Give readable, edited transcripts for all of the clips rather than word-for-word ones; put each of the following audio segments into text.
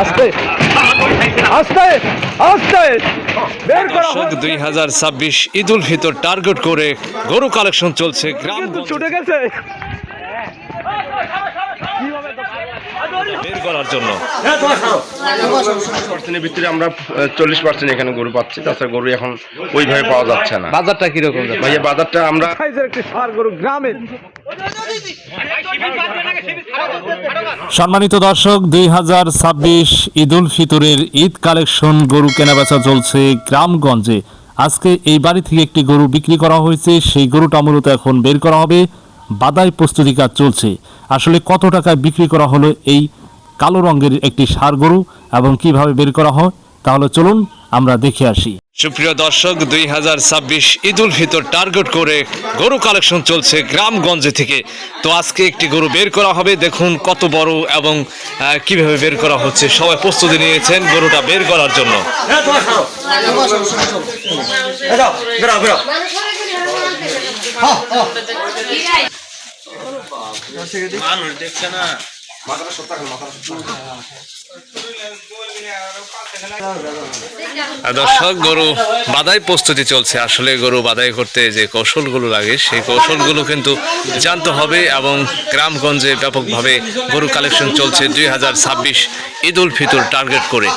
আস্তে আস্তে আস্তে বের করা দর্শক 2026 ঈদ উল ফিতর টার্গেট করে গরু কালেকশন চলছে গ্রামগঞ্জে ছুটে গেছে বের করার জন্য। পার্সেন্টের ভিতরে আমরা 40% এখানে গরু পাচ্ছি, তাছাড়া গরু এখন ওইভাবে পাওয়া যাচ্ছে না। বাজারটা কিরকম ভাইয়া বাজারটা আমরা সাইজের একটি ষাঁড় গরু গ্রামের। সম্মানিত দর্শক 2026 ঈদ উল ফিতরের ঈদ কালেকশন গরু কেনাবেচা চলছে গ্রামগঞ্জে। আজকে এই বাড়ি থেকে একটি গরু বিক্রি করা হয়েছে, সেই গরুটা মূলত এখন বের করা হবে। বাদাই প্রস্তুতি কাজ চলছে। আসলে কত টাকায় বিক্রি করা হলো এই কালো রঙের একটি ষাঁড় গরু এবং কিভাবে বের করা হয়, তাহলে চলুন আমরা দেখে আসি। সুপ্রিয় দর্শক 2026 ঈদ উল ফিতর টার্গেট করে গরু কালেকশন চলছে গ্রামগঞ্জে থেকে। তো আজকে একটি গরু বের করা হবে, দেখুন কত বড় এবং কিভাবে বের করা হচ্ছে। সবাই প্রস্তুতি নিয়েছেন গরুটা বের করার জন্য। দর্শক গরু বাদাই প্রস্তুতি চলছে। আসলে গরু বাদাই করতে যে কৌশলগুলো লাগে সেই কৌশলগুলো কিন্তু জানতে হবে এবং গ্রামগঞ্জে ব্যাপকভাবে গরু কালেকশন চলছে 2026 ঈদ উল ফিতর টার্গেট করে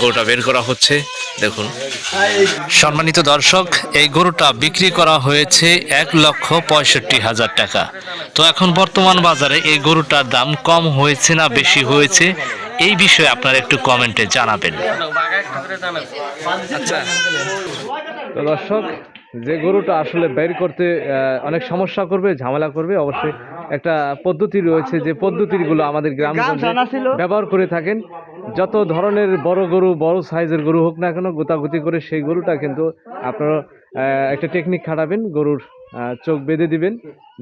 গরুটা বের করা হচ্ছে। দেখুন সম্মানিত দর্শক, এই গরুটা বিক্রি করা হয়েছে 1,65,000 টাকা। তো এখন বর্তমান বাজারে এই গরুটার দাম কম হয়েছে না বেশি হয়েছে, এই বিষয়ে আপনারা একটু কমেন্টে জানাবেন। আচ্ছা তো দর্শক, যে গরুটা আসলে বের করতে অনেক সমস্যা করবে, ঝামেলা করবে, অবশ্যই একটা পদ্ধতি রয়েছে, যে পদ্ধতিগুলো আমাদের গ্রামগঞ্জে ব্যবহার করে থাকেন। যত ধরনের বড় গরু, বড় সাইজের গরু হোক না কেন, গোতাগুতি করে সেই গরুটা কিন্তু আপনারা একটা টেকনিক খাটাবেন, গরুর চোখ বেঁধে দিবেন,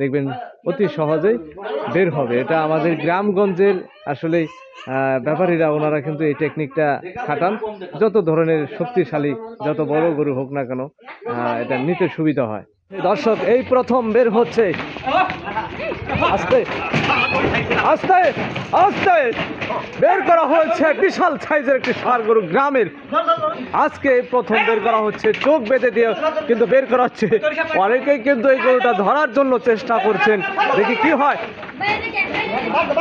দেখবেন অতি সহজেই বের হবে। এটা আমাদের গ্রামগঞ্জের আসলে ব্যাপারীরা, ওনারা কিন্তু এই টেকনিকটা খাটান। যত ধরনের শক্তিশালী, যত বড় গরু হোক না কেন, এটা নিতে সুবিধা হয়। দর্শক, এই প্রথম বের হচ্ছে, আস্তে আস্তে আস্তে বের করা হয়েছে বিশাল সাইজের একটি ষাঁড় গরু গ্রামের। আজকে প্রথম বের করা হচ্ছে, চোখ বেঁধে দিয়ে কিন্তু বের করা হচ্ছে। অনেকেই কিন্তু এই গরুটা ধরার জন্য চেষ্টা করছেন, দেখি কি হয়।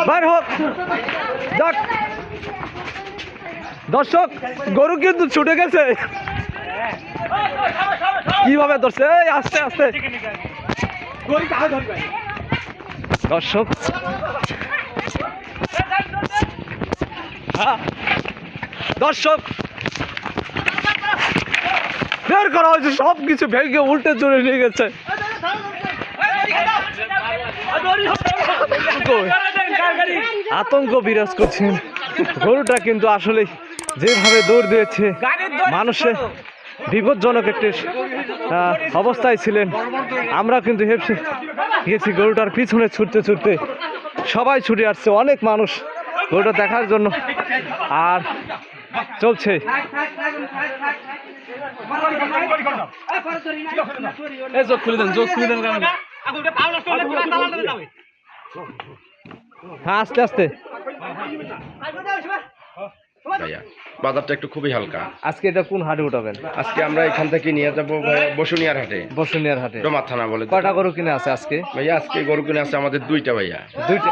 বের হোক যাক। দর্শক, গরু কিন্তু ছুটে গেছে, কিভাবে ধরছে, আস্তে আস্তে। দর্শক দর্শক বের করা হয়েছে, সব কিছু ভেঙে উল্টে চলে নিয়ে গেছে। আতঙ্ক বিরাজ করছেন। গরুটা কিন্তু আসলে যেভাবে দৌড় দিয়েছে, মানুষের বিপজ্জনক একটি অবস্থায় ছিলেন। আমরা কিন্তু হেঁপসে গেছি গরুটার পিছনে ছুটতে ছুটতে, সবাই ছুটে আসছে, অনেক মানুষ গরুটা দেখার জন্য। আর চলছে চোখ খুলে দেন, চোখ খুলে দেন। হ্যাঁ, আস্তে আস্তে। ভাইয়া বাজারটা একটু খুবই হালকা। আজকে এটা কোন হাটে উঠাবেন? আজকে আমরা এখান থেকে নিয়ে যাবো বসুনিয়ার হাটে। বসুনিয়ার হাটে ডোমার থানা বলে। কয়টা গরু কিনে আছে আজকে? ভাইয়া আজকে গরু কিনে আছে আমাদের দুইটা ভাইয়া। দুইটা।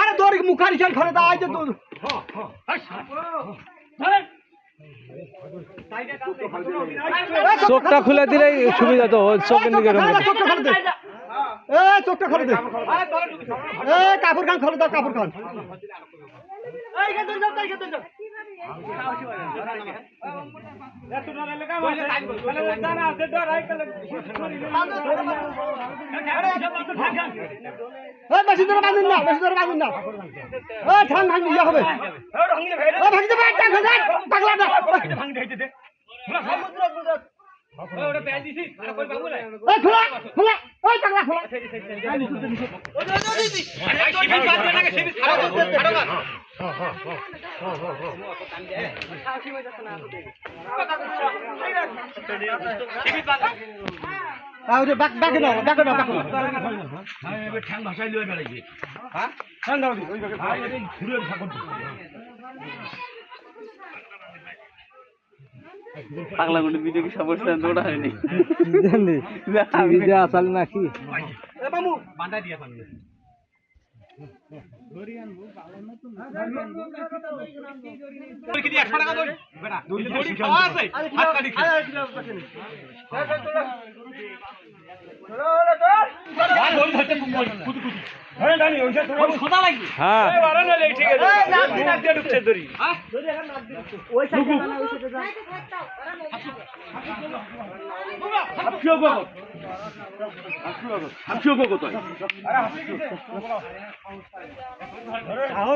আরে দড়ি মুখারি চাল ঘরে দাও, আইতে তো চোখটা খুলে দিলেই সুবিধা, তো চোখের দিকে চোখটা খুলে দে, চোখটা খুলে দে, কাপড় খান খুলে দাও, কাপড় খান। বেশি ধরে বাঁধুন না, বেশি ধরে বাঁধুন না, ঠান ভাঙ ইয়ে হবে। তাহলে বাকি দাও বাকি দাও বাকি পাগলা গুলো ভিডিও কি সমস্যা দৌড়া হয়নি জানি টিভিতে আসাল নাকি হ্যাঁ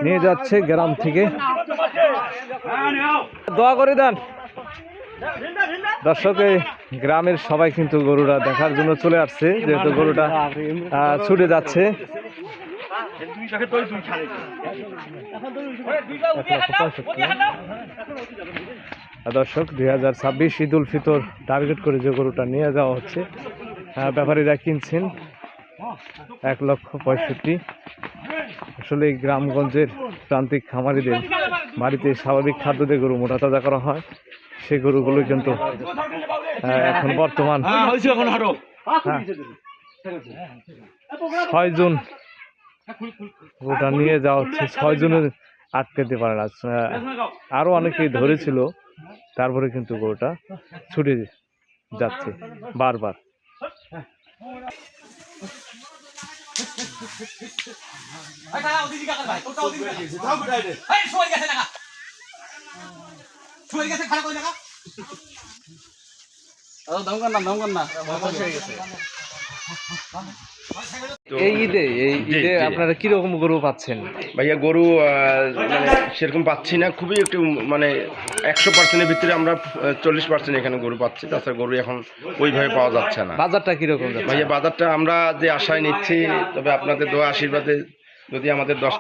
নিয়ে যাচ্ছে গ্রাম থেকে দোয়া করে দেন দর্শক এই গ্রামের সবাই কিন্তু গরুটা দেখার জন্য চলে আসছে যেহেতু গরুটা ছুটে যাচ্ছে দর্শক 2026 ঈদ উল ফিতর টার্গেট করে যে গরুটা নিয়ে যাওয়া হচ্ছে ব্যাপারীরা কিনছেন 1,65,000। আসলে এই গ্রামগঞ্জের প্রান্তিক খামারিদের বাড়িতে স্বাভাবিক খাদ্য দিয়ে গরু মোটা তাজা করা হয়, সেই গরুগুলো কিন্তু এখন বর্তমান 6 জুন গরুটা নিয়ে যাওয়া হচ্ছে। 6 জুনে আটকাতে পারে না, আরো অনেকেই ধরেছিল, তারপরে কিন্তু গরুটা ছুটে যাচ্ছে বারবার। এই ঈদে আপনারা কিরকম গরু পাচ্ছেন? ভাইয়া গরু মানে সেরকম পাচ্ছি না, খুবই একটু মানে 100%-এর ভিতরে আমরা 40% এখানে গরু পাচ্ছি, তাছাড়া গরু এখন ওইভাবে পাওয়া যাচ্ছে না। বাজারটা কিরকম যাচ্ছে? ভাইয়া বাজারটা আমরা যে আশায় নিচ্ছি, তবে আপনাদের দোয়া আশীর্বাদে যদি আমাদের 10